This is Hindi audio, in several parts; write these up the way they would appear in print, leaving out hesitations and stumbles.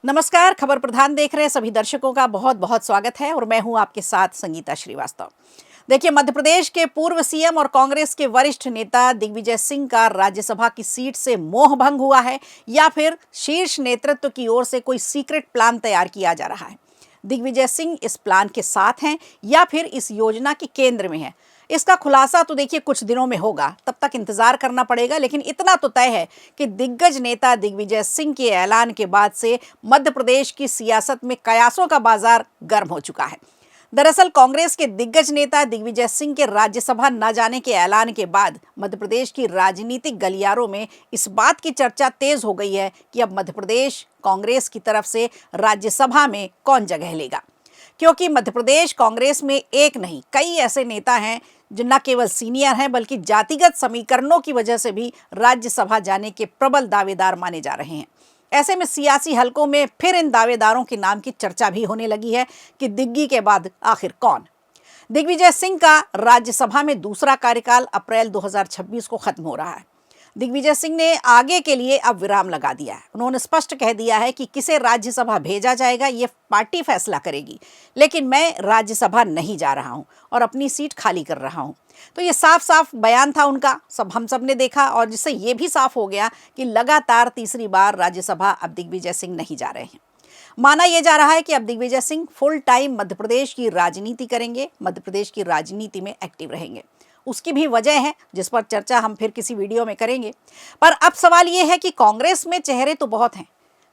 नमस्कार। खबर प्रधान देख रहे सभी दर्शकों का बहुत बहुत स्वागत है और मैं हूं आपके साथ संगीता श्रीवास्तव। देखिए, मध्य प्रदेश के पूर्व सीएम और कांग्रेस के वरिष्ठ नेता दिग्विजय सिंह का राज्यसभा की सीट से मोह भंग हुआ है या फिर शीर्ष नेतृत्व की ओर से कोई सीक्रेट प्लान तैयार किया जा रहा है। दिग्विजय सिंह इस प्लान के साथ हैं या फिर इस योजना के केंद्र में है, इसका खुलासा तो देखिए कुछ दिनों में होगा, तब तक इंतजार करना पड़ेगा। लेकिन इतना तो तय है कि दिग्गज नेता दिग्विजय सिंह के ऐलान के बाद से मध्य प्रदेश की सियासत में कयासों का बाजार गर्म हो चुका है। दरअसल कांग्रेस के दिग्गज नेता दिग्विजय सिंह के राज्यसभा न जाने के ऐलान के बाद मध्य प्रदेश की राजनीतिक गलियारों में इस बात की चर्चा तेज हो गई है कि अब मध्य प्रदेश कांग्रेस की तरफ से राज्यसभा में कौन जगह लेगा, क्योंकि मध्य प्रदेश कांग्रेस में एक नहीं कई ऐसे नेता हैं जो न केवल सीनियर हैं बल्कि जातिगत समीकरणों की वजह से भी राज्यसभा जाने के प्रबल दावेदार माने जा रहे हैं। ऐसे में सियासी हलकों में फिर इन दावेदारों के नाम की चर्चा भी होने लगी है कि दिग्गी के बाद आखिर कौन। दिग्विजय सिंह का राज्यसभा में दूसरा कार्यकाल अप्रैल 2026 को खत्म हो रहा है। दिग्विजय सिंह ने आगे के लिए अब विराम लगा दिया है। उन्होंने स्पष्ट कह दिया है कि किसे राज्यसभा भेजा जाएगा ये पार्टी फैसला करेगी, लेकिन मैं राज्यसभा नहीं जा रहा हूं और अपनी सीट खाली कर रहा हूं। तो ये साफ साफ बयान था उनका, हम सब ने देखा, और जिससे ये भी साफ हो गया कि लगातार तीसरी बार राज्यसभा अब दिग्विजय सिंह नहीं जा रहे हैं। माना यह जा रहा है कि अब दिग्विजय सिंह फुल टाइम मध्य प्रदेश की राजनीति करेंगे, मध्य प्रदेश की राजनीति में एक्टिव रहेंगे। उसकी भी वजह है जिस पर चर्चा हम फिर किसी वीडियो में करेंगे। पर अब सवाल यह है कि कांग्रेस में चेहरे तो बहुत हैं।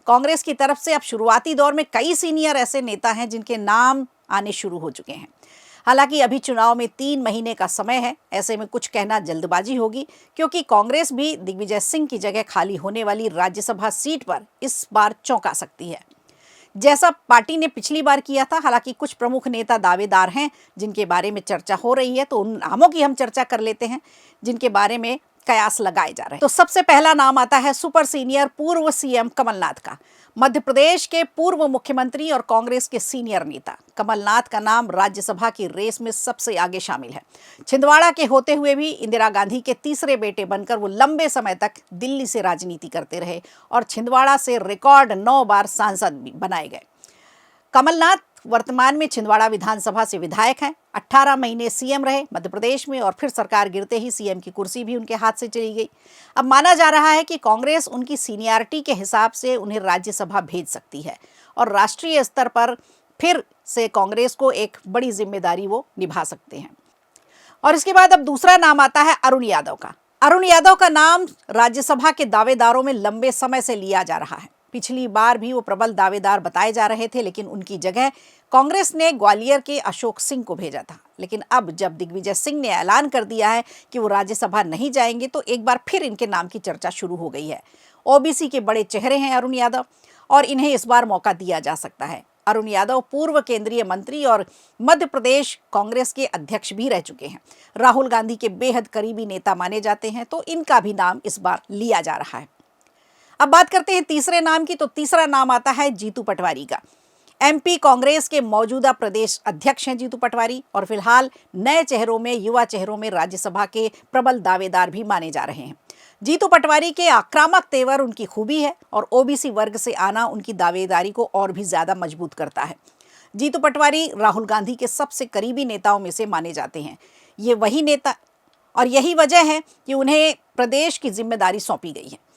कांग्रेस की तरफ से अब शुरुआती दौर में कई सीनियर ऐसे नेता हैं जिनके नाम आने शुरू हो चुके हैं। हालांकि अभी चुनाव में 3 महीने का समय है, ऐसे में कुछ कहना जल्दबाजी होगी, क्योंकि कांग्रेस भी दिग्विजय सिंह की जगह खाली होने वाली राज्यसभा सीट पर इस बार चौंका सकती है, जैसा पार्टी ने पिछली बार किया था। हालांकि कुछ प्रमुख नेता दावेदार हैं जिनके बारे में चर्चा हो रही है, तो उन नामों की हम चर्चा कर लेते हैं जिनके बारे में कयास लगाए जा रहे हैं। तो सबसे पहला नाम आता है सुपर सीनियर पूर्व सीएम कमलनाथ का। मध्य प्रदेश के पूर्व मुख्यमंत्री और कांग्रेस के सीनियर नेता कमलनाथ का नाम राज्यसभा की रेस में सबसे आगे शामिल है। छिंदवाड़ा के होते हुए भी इंदिरा गांधी के तीसरे बेटे बनकर वो लंबे समय तक दिल्ली से राजनीति करते रहे और छिंदवाड़ा से रिकॉर्ड 9 बार सांसद भी बनाए गए। कमलनाथ वर्तमान में छिंदवाड़ा विधानसभा से विधायक हैं। 18 महीने सीएम रहे मध्य प्रदेश में और फिर सरकार गिरते ही सीएम की कुर्सी भी उनके हाथ से चली गई। अब माना जा रहा है कि कांग्रेस उनकी सीनियरिटी के हिसाब से उन्हें राज्यसभा भेज सकती है और राष्ट्रीय स्तर पर फिर से कांग्रेस को एक बड़ी जिम्मेदारी वो निभा सकते हैं। और इसके बाद अब दूसरा नाम आता है अरुण यादव का। अरुण यादव का नाम राज्यसभा के दावेदारों में लंबे समय से लिया जा रहा है। पिछली बार भी वो प्रबल दावेदार बताए जा रहे थे, लेकिन उनकी जगह कांग्रेस ने ग्वालियर के अशोक सिंह को भेजा था। लेकिन अब जब दिग्विजय सिंह ने ऐलान कर दिया है कि वो राज्यसभा नहीं जाएंगे, तो एक बार फिर इनके नाम की चर्चा शुरू हो गई है। ओबीसी के बड़े चेहरे हैं अरुण यादव और इन्हें इस बार मौका दिया जा सकता है। अरुण यादव पूर्व केंद्रीय मंत्री और मध्य प्रदेश कांग्रेस के अध्यक्ष भी रह चुके हैं। राहुल गांधी के बेहद करीबी नेता माने जाते हैं, तो इनका भी नाम इस बार लिया जा रहा है। अब बात करते हैं तीसरे नाम की। तो तीसरा नाम आता है जीतू पटवारी का। एमपी कांग्रेस के मौजूदा प्रदेश अध्यक्ष हैं जीतू पटवारी और फिलहाल नए चेहरों में, युवा चेहरों में राज्यसभा के प्रबल दावेदार भी माने जा रहे हैं। जीतू पटवारी के आक्रामक तेवर उनकी खूबी है और ओबीसी वर्ग से आना उनकी दावेदारी को और भी ज्यादा मजबूत करता है। जीतू पटवारी राहुल गांधी के सबसे करीबी नेताओं में से माने जाते हैं। ये वही नेता और यही वजह है कि उन्हें प्रदेश की जिम्मेदारी सौंपी गई है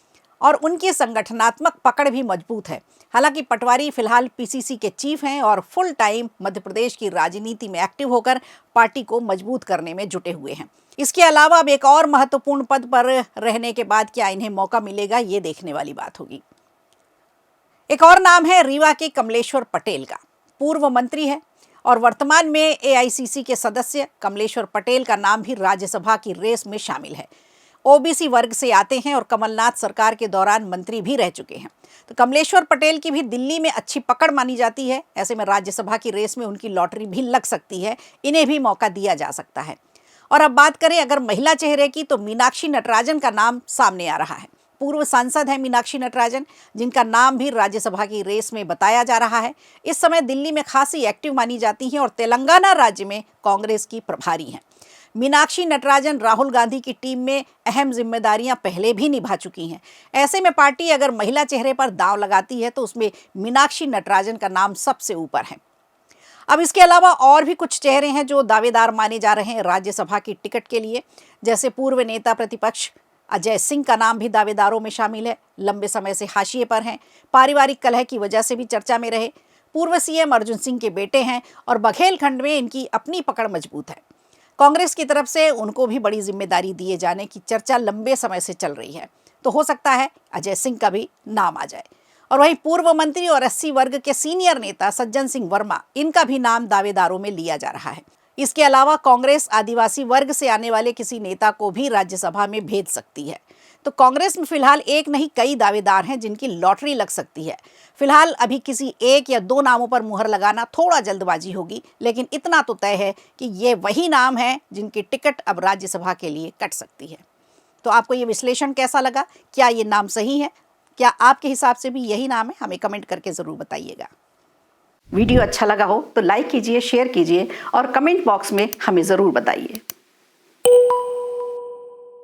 और उनकी संगठनात्मक पकड़ भी मजबूत है। हालांकि पटवारी फिलहाल पीसीसी के चीफ हैं और फुल टाइम मध्य प्रदेश की राजनीति में एक्टिव होकर पार्टी को मजबूत करने में जुटे हुए हैं। इसके अलावा अब एक और महत्वपूर्ण पद पर रहने के बाद क्या इन्हें मौका मिलेगा, ये देखने वाली बात होगी। एक और नाम है रीवा के कमलेश्वर पटेल का। पूर्व मंत्री है और वर्तमान में एआईसीसी के सदस्य कमलेश्वर पटेल का नाम भी राज्यसभा की रेस में शामिल है। ओबीसी वर्ग से आते हैं और कमलनाथ सरकार के दौरान मंत्री भी रह चुके हैं। तो कमलेश्वर पटेल की भी दिल्ली में अच्छी पकड़ मानी जाती है। ऐसे में राज्यसभा की रेस में उनकी लॉटरी भी लग सकती है, इन्हें भी मौका दिया जा सकता है। और अब बात करें अगर महिला चेहरे की, तो मीनाक्षी नटराजन का नाम सामने आ रहा है। पूर्व सांसद हैं मीनाक्षी नटराजन, जिनका नाम भी राज्यसभा की रेस में बताया जा रहा है। इस समय दिल्ली में खासी एक्टिव मानी जाती हैं और तेलंगाना राज्य में कांग्रेस की प्रभारी हैं। मीनाक्षी नटराजन राहुल गांधी की टीम में अहम जिम्मेदारियां पहले भी निभा चुकी हैं। ऐसे में पार्टी अगर महिला चेहरे पर दांव लगाती है तो उसमें मीनाक्षी नटराजन का नाम सबसे ऊपर है। अब इसके अलावा और भी कुछ चेहरे हैं जो दावेदार माने जा रहे हैं राज्यसभा की टिकट के लिए। जैसे पूर्व नेता प्रतिपक्ष अजय सिंह का नाम भी दावेदारों में शामिल है। लंबे समय से हाशिए पर हैं, पारिवारिक कलह की वजह से भी चर्चा में रहे। पूर्व सीएम अर्जुन सिंह के बेटे हैं और बघेलखंड में इनकी अपनी पकड़ मजबूत है। कांग्रेस की तरफ से उनको भी बड़ी जिम्मेदारी दिए जाने की चर्चा लंबे समय से चल रही है, तो हो सकता है अजय सिंह का भी नाम आ जाए। और वहीं पूर्व मंत्री और एससी वर्ग के सीनियर नेता सज्जन सिंह वर्मा, इनका भी नाम दावेदारों में लिया जा रहा है। इसके अलावा कांग्रेस आदिवासी वर्ग से आने वाले किसी नेता को भी राज्यसभा में भेज सकती है। तो कांग्रेस में फिलहाल एक नहीं कई दावेदार हैं जिनकी लॉटरी लग सकती है। फिलहाल अभी किसी एक या दो नामों पर मुहर लगाना थोड़ा जल्दबाजी होगी, लेकिन इतना तो तय है कि ये वही नाम है जिनकी टिकट अब राज्यसभा के लिए कट सकती है। तो आपको ये विश्लेषण कैसा लगा? क्या ये नाम सही है? क्या आपके हिसाब से भी यही नाम है? हमें कमेंट करके ज़रूर बताइएगा। वीडियो अच्छा लगा हो तो लाइक कीजिए, शेयर कीजिए और कमेंट बॉक्स में हमें ज़रूर बताइए।